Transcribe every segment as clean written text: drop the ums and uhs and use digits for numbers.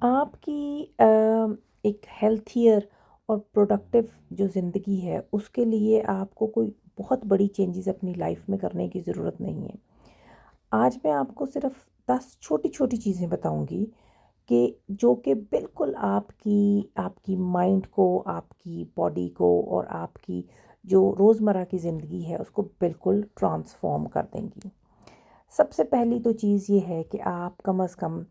आपकी एक हेल्थियर और प्रोडक्टिव जो ज़िंदगी है, उसके लिए आपको कोई बहुत बड़ी चेंजेस अपनी लाइफ में करने की ज़रूरत नहीं है। आज मैं आपको सिर्फ़ 10 छोटी-छोटी चीज़ें बताऊँगी कि जो कि बिल्कुल आपकी आपकी माइंड को, आपकी बॉडी को और आपकी जो रोज़मर्रा की ज़िंदगी है, उसको बिल्कुल ट्रांसफ़ॉर्म कर देंगी। सबसे पहली तो चीज़ ये है कि आप कम से कम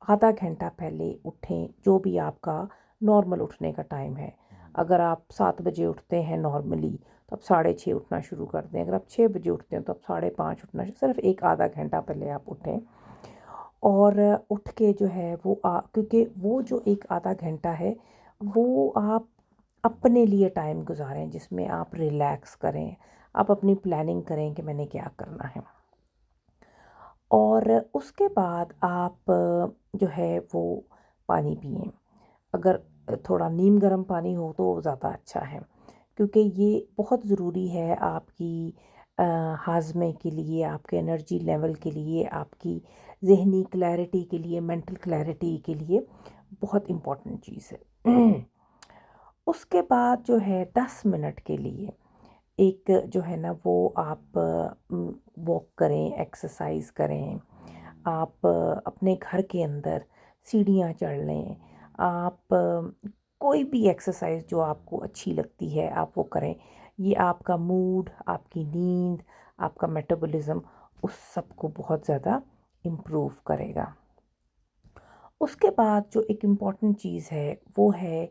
आधा घंटा पहले उठें, जो भी आपका नॉर्मल उठने का टाइम है। अगर आप 7 बजे उठते हैं नॉर्मली, तो आप साढ़े 6 उठना शुरू कर दें। अगर आप 6 बजे उठते हैं, तो आप साढ़े 5 उठना सिर्फ़ एक आधा घंटा पहले आप उठें और उठ के जो है वो क्योंकि वो जो एक आधा घंटा है, वो आप अपने लिए टाइम गुज़ारें, जिसमें आप रिलैक्स करें, आप अपनी प्लानिंग करें कि मैंने क्या करना है। और उसके बाद आप जो है वो पानी पिएँ। अगर थोड़ा नीम गर्म पानी हो तो ज़्यादा अच्छा है, क्योंकि ये बहुत ज़रूरी है आपकी हाज़मे के लिए, आपके एनर्जी लेवल के लिए, आपकी ज़हनी क्लैरिटी के लिए, मेंटल क्लैरिटी के लिए बहुत इम्पोर्टेंट चीज़ है। उसके बाद जो है 10 मिनट के लिए एक जो है ना वो आप वॉक करें, एक्सरसाइज करें। आप अपने घर के अंदर सीढ़ियाँ चढ़ लें। आप कोई भी एक्सरसाइज जो आपको अच्छी लगती है आप वो करें। ये आपका मूड, आपकी नींद, आपका मेटाबॉलिज्म उस सब को बहुत ज़्यादा इम्प्रूव करेगा। उसके बाद जो एक इम्पॉर्टेंट चीज़ है वो है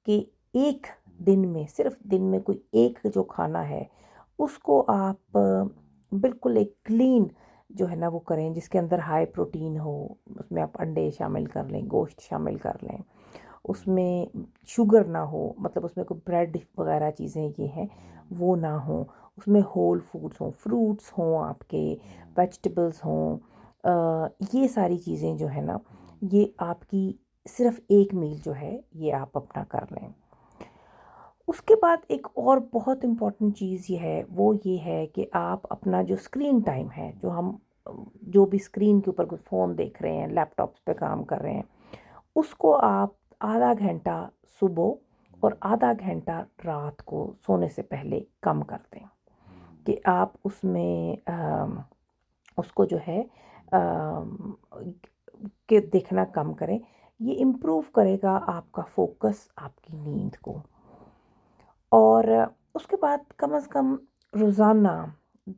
कि एक दिन में सिर्फ दिन में कोई एक जो खाना है उसको आप बिल्कुल एक क्लीन जो है ना वो करें, जिसके अंदर हाई प्रोटीन हो। उसमें आप अंडे शामिल कर लें, गोश्त शामिल कर लें, उसमें शुगर ना हो, मतलब उसमें कोई ब्रेड वगैरह चीज़ें ये हैं वो ना हो। उसमें होल फूड्स हों, फ्रूट्स हों, आपके वेजिटेबल्स हों। ये सारी चीज़ें जो है ना ये आपकी सिर्फ़ एक मील जो है ये आप अपना कर लें। उसके बाद एक और बहुत इम्पोर्टेंट चीज़ ये है, वो ये है कि आप अपना जो स्क्रीन टाइम है, जो हम जो भी स्क्रीन के ऊपर कोई फ़ोन देख रहे हैं, लैपटॉप्स पे काम कर रहे हैं, उसको आप आधा घंटा सुबह और आधा घंटा रात को सोने से पहले कम कर दें। कि आप उसमें उसको जो है कि देखना कम करें। ये इम्प्रूव करेगा आपका फ़ोकस, आपकी नींद को। और उसके बाद कम से कम रोज़ाना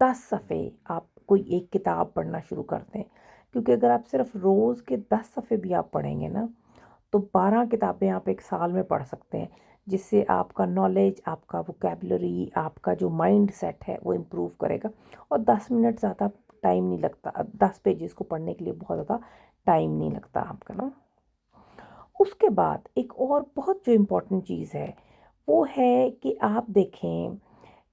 10 सफ़े आप कोई एक किताब पढ़ना शुरू कर दें। क्योंकि अगर आप सिर्फ़ रोज़ के 10 सफ़े भी आप पढ़ेंगे ना, तो 12 किताबें आप 1 साल में पढ़ सकते हैं, जिससे आपका नॉलेज, आपका वोकैब्युलरी, आपका जो माइंड सेट है वो इम्प्रूव करेगा। और 10 मिनट ज़्यादा टाइम नहीं लगता, 10 पेजेस को पढ़ने के लिए बहुत ज़्यादा टाइम नहीं लगता आपका ना। उसके बाद एक और बहुत जो इम्पोर्टेंट चीज़ है, वो है कि आप देखें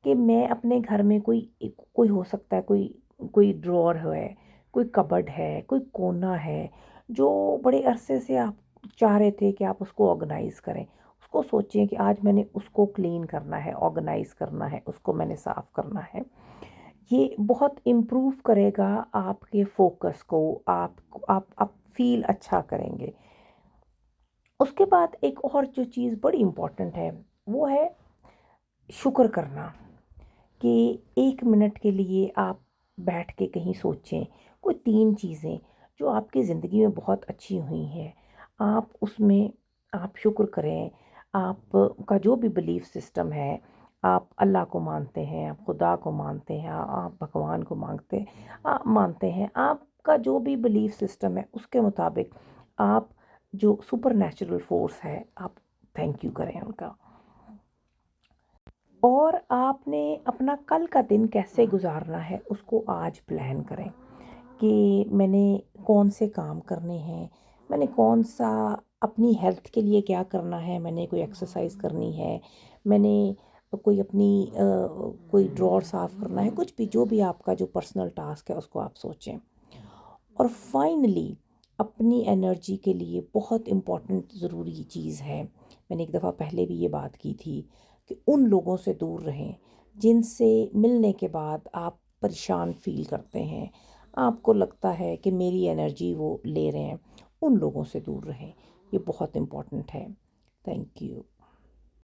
कि मैं अपने घर में कोई हो सकता है, कोई कोई ड्रॉअर है, कोई कबर्ड है, कोई कोना है, जो बड़े अरसे से आप चाह रहे थे कि आप उसको ऑर्गेनाइज़ करें। उसको सोचें कि आज मैंने उसको क्लीन करना है, ऑर्गेनाइज़ करना है, उसको मैंने साफ़ करना है। ये बहुत इम्प्रूव करेगा आपके फ़ोकस को, आप फ़ील अच्छा करेंगे। उसके बाद एक और जो चीज़ बड़ी इम्पोर्टेंट है, वो है शुक्र करना। कि 1 मिनट के लिए आप बैठ के कहीं सोचें, कोई 3 चीज़ें जो आपकी ज़िंदगी में बहुत अच्छी हुई हैं। आप उसमें आप शुक्र करें, आपका जो भी बिलीफ़ सिस्टम है, आप अल्लाह को मानते हैं, आप खुदा को मानते हैं, आप भगवान को मानते हैं, आपका जो भी बिलीफ़ सिस्टम है, उसके मुताबिक आप जो सुपरनैचुरल फ़ोर्स है, आप थैंक यू करें उनका। और आपने अपना कल का दिन कैसे गुज़ारना है उसको आज प्लान करें कि मैंने कौन से काम करने हैं, मैंने कौन-सा अपनी हेल्थ के लिए क्या करना है, मैंने कोई एक्सरसाइज़ करनी है, मैंने कोई अपनी कोई ड्रॉअर साफ़ करना है, कुछ भी जो भी आपका जो पर्सनल टास्क है उसको आप सोचें। और फाइनली अपनी एनर्जी के लिए बहुत इम्पोर्टेंट ज़रूरी चीज़ है, मैंने एक दफ़ा पहले भी ये बात की थी कि उन लोगों से दूर रहें जिनसे मिलने के बाद आप परेशान फ़ील करते हैं, आपको लगता है कि मेरी एनर्जी वो ले रहे हैं। उन लोगों से दूर रहें। ये बहुत इम्पॉर्टेंट है। Thank you.